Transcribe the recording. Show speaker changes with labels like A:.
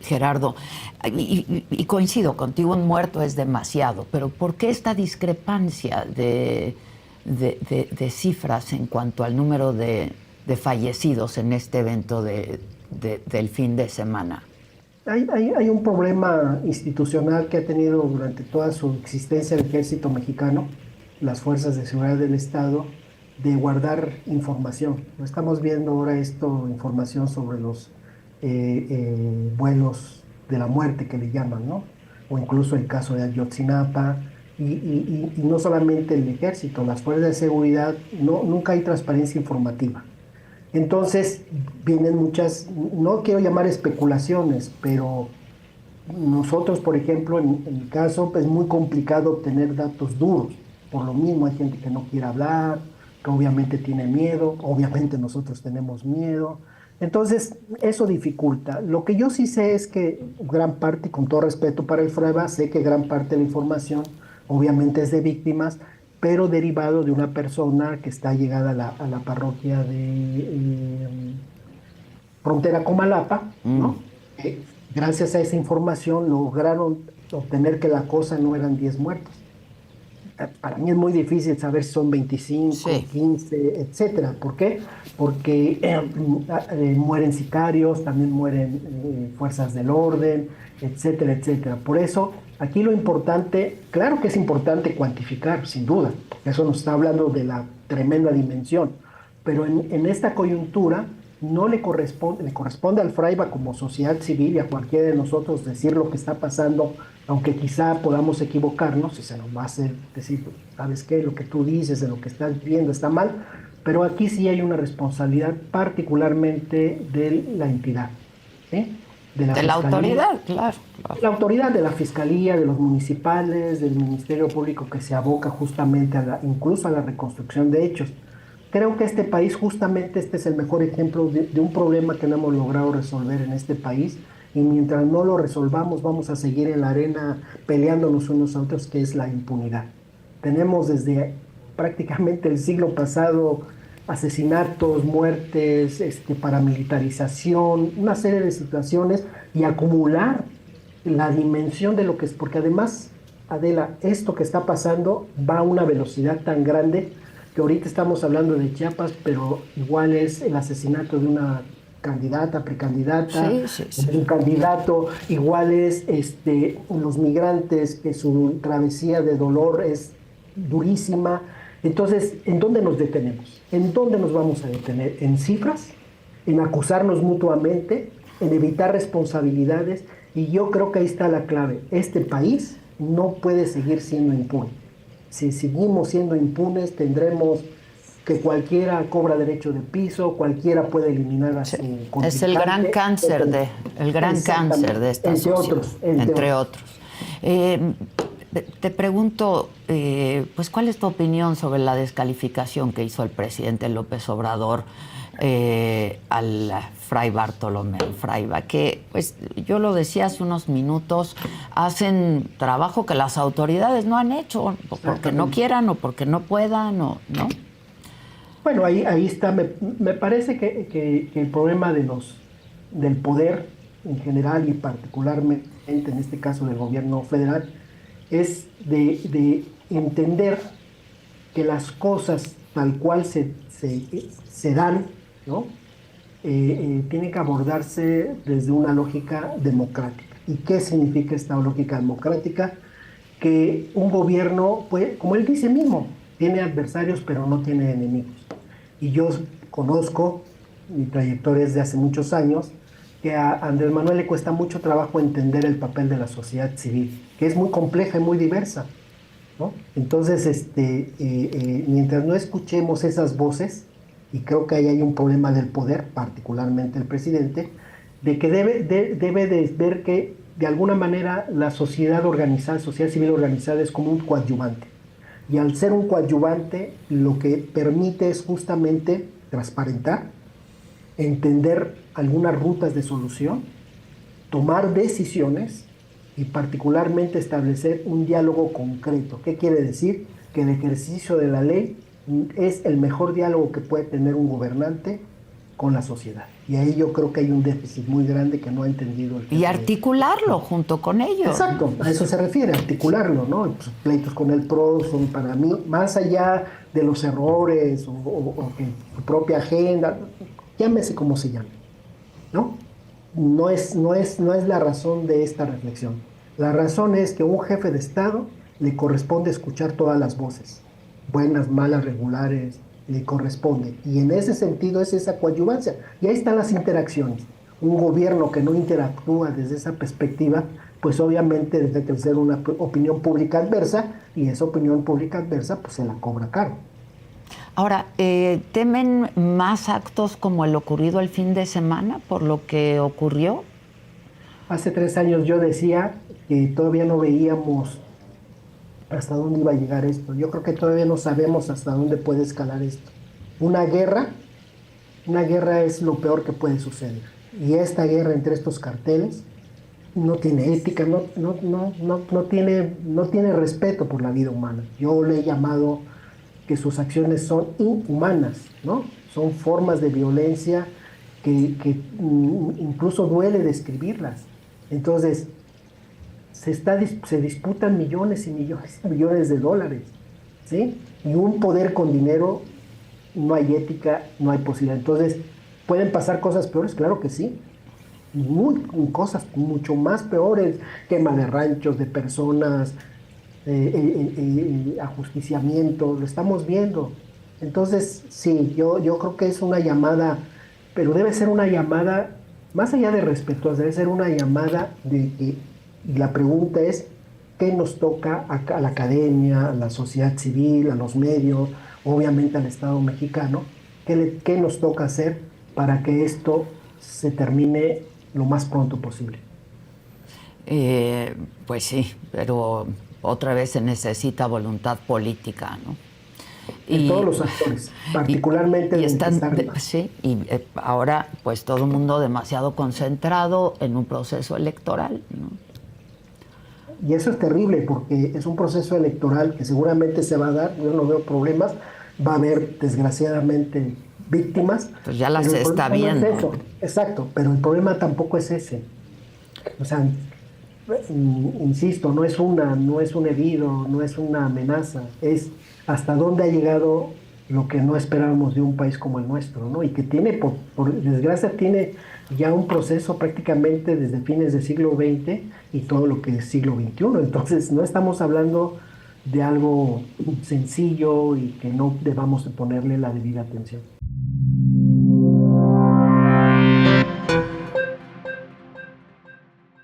A: Gerardo, y coincido contigo, un muerto es demasiado, pero ¿por qué esta discrepancia de cifras en cuanto al número de fallecidos en este evento del fin de semana?
B: Hay un problema institucional que ha tenido durante toda su existencia el ejército mexicano, las fuerzas de seguridad del Estado, de guardar información. Lo estamos viendo ahora esto, información sobre los vuelos de la muerte que le llaman, ¿no? O incluso el caso de Ayotzinapa. Y no solamente el ejército, las fuerzas de seguridad, no, nunca hay transparencia informativa. Entonces vienen muchas, no quiero llamar especulaciones, pero nosotros, por ejemplo, en mi caso, es muy complicado obtener datos duros. Por lo mismo hay gente que no quiere hablar, que obviamente tiene miedo, obviamente nosotros tenemos miedo. Entonces, eso dificulta. Lo que yo sí sé es que gran parte, con todo respeto para el FRAIBA, sé que gran parte de la información obviamente es de víctimas, pero derivado de una persona que está llegada a la parroquia de Frontera Comalapa,
A: Mm.
B: ¿no? Gracias a esa información lograron obtener que la cosa no eran 10 muertos. Para mí es muy difícil saber si son 25,
A: Sí.
B: 15, etcétera. ¿Por qué? Porque mueren sicarios, también mueren fuerzas del orden, etcétera, etcétera. Por eso, aquí lo importante, claro que es importante cuantificar, sin duda, porque eso nos está hablando de la tremenda dimensión, pero en esta coyuntura no le corresponde al FRAIBA como sociedad civil y a cualquiera de nosotros decir lo que está pasando, aunque quizá podamos equivocarnos y se nos va a hacer decir, ¿sabes qué? Lo que tú dices, de lo que estás viendo está mal, pero aquí sí hay una responsabilidad particularmente de la entidad, ¿sí? De la
A: De la
B: fiscalía,
A: autoridad, claro, claro.
B: la autoridad de la fiscalía, de los municipales, del Ministerio Público que se aboca justamente incluso a la reconstrucción de hechos. Creo que este país, justamente este es el mejor ejemplo de un problema que no hemos logrado resolver en este país y mientras no lo resolvamos vamos a seguir en la arena peleándonos unos a otros, que es la impunidad. Tenemos desde prácticamente el siglo pasado asesinatos, muertes, paramilitarización, una serie de situaciones y acumular la dimensión de lo que es, porque además, Adela, esto que está pasando va a una velocidad tan grande que ahorita estamos hablando de Chiapas, pero igual es el asesinato de una candidata, precandidata,
A: Sí, sí, sí.
B: de un candidato, igual es los migrantes, que su travesía de dolor es durísima. Entonces, ¿en dónde nos detenemos? ¿En dónde nos vamos a detener? ¿En cifras? ¿En acusarnos mutuamente? ¿En evitar responsabilidades? Y yo creo que ahí está la clave. Este país no puede seguir siendo impune. Si seguimos siendo impunes, tendremos que cualquiera cobra derecho de piso, cualquiera puede eliminar a
A: Sí.
B: su
A: Es el gran
B: contrincante,
A: cáncer
B: etcétera.
A: el gran cáncer
B: Exactamente,
A: de esta
B: entre
A: sociedad,
B: otros, entre
A: entre
B: otros.
A: otros. Eh, te pregunto, pues, ¿cuál es tu opinión sobre la descalificación que hizo el presidente López Obrador al Fray Bartolomé Fraiba? Que, pues, yo lo decía hace unos minutos, hacen trabajo que las autoridades no han hecho, porque no
B: Exactamente.
A: quieran o porque no puedan, o, ¿no?
B: Bueno, ahí está. Me parece que el problema del poder en general y particularmente en este caso del gobierno federal es de entender que las cosas tal cual se dan, ¿no? Tienen que abordarse desde una lógica democrática. ¿Y qué significa esta lógica democrática? Que un gobierno, pues, como él dice mismo, tiene adversarios pero no tiene enemigos. Y yo conozco, mi trayectoria es de hace muchos años, que a Andrés Manuel le cuesta mucho trabajo entender el papel de la sociedad civil, que es muy compleja y muy diversa, ¿no? Entonces, mientras no escuchemos esas voces, y creo que ahí hay un problema del poder, particularmente el presidente, de que debe de ver que de alguna manera la sociedad organizada, sociedad civil organizada es como un coadyuvante. Y al ser un coadyuvante, lo que permite es justamente transparentar, entender algunas rutas de solución, tomar decisiones y particularmente establecer un diálogo concreto. ¿Qué quiere decir? Que el ejercicio de la ley es el mejor diálogo que puede tener un gobernante con la sociedad. Y ahí yo creo que hay un déficit muy grande que no ha entendido el jefe.
A: Y articularlo junto con ellos.
B: Exacto, a eso se refiere, articularlo, ¿no? Pues, pleitos con el PRO son para mí, más allá de los errores o que su propia agenda, llámese como se llame, ¿no? No es la razón de esta reflexión. La razón es que a un jefe de Estado le corresponde escuchar todas las voces, buenas, malas, regulares, le corresponde. Y en ese sentido es esa coadyuvancia. Y ahí están las interacciones. Un gobierno que no interactúa desde esa perspectiva, pues obviamente debe de ser una opinión pública adversa, y esa opinión pública adversa pues se la cobra caro.
A: Ahora, ¿temen más actos como el ocurrido el fin de semana por lo que ocurrió?
B: Hace 3 años yo decía que todavía no veíamos hasta dónde iba a llegar esto. Yo creo que todavía no sabemos hasta dónde puede escalar esto. Una guerra es lo peor que puede suceder. Y esta guerra entre estos carteles no tiene ética, no tiene respeto por la vida humana. Yo le he llamado que sus acciones son inhumanas, ¿no? Son formas de violencia que incluso duele describirlas. Entonces, se disputan millones y millones y millones de dólares, ¿sí? Y un poder con dinero, no hay ética, no hay posibilidad. Entonces, ¿pueden pasar cosas peores? Claro que sí. Cosas mucho más peores, quema de ranchos, de personas, ajusticiamiento, lo estamos viendo. Entonces, sí, yo creo que es una llamada, pero debe ser una llamada, más allá de respetuosa, debe ser una llamada de que, y la pregunta es, ¿qué nos toca a la academia, a la sociedad civil, a los medios, obviamente al Estado mexicano? ¿Qué nos toca hacer para que esto se termine lo más pronto posible?
A: Pues sí, pero otra vez se necesita voluntad política, ¿no?
B: En todos los actores, particularmente
A: sí, y ahora pues todo el mundo demasiado concentrado en un proceso electoral, ¿no?
B: Y eso es terrible porque es un proceso electoral que seguramente se va a dar, yo no veo problemas, va a haber desgraciadamente víctimas.
A: Pues ya las está viendo.
B: No es eso. Exacto, pero el problema tampoco es ese. O sea, insisto, no es un herido, no es una amenaza, es hasta dónde ha llegado lo que no esperábamos de un país como el nuestro, ¿no? Y que tiene, por desgracia, tiene ya un proceso prácticamente desde fines del siglo XX y todo lo que es siglo XXI. Entonces, no estamos hablando de algo sencillo y que no debamos de ponerle la debida atención.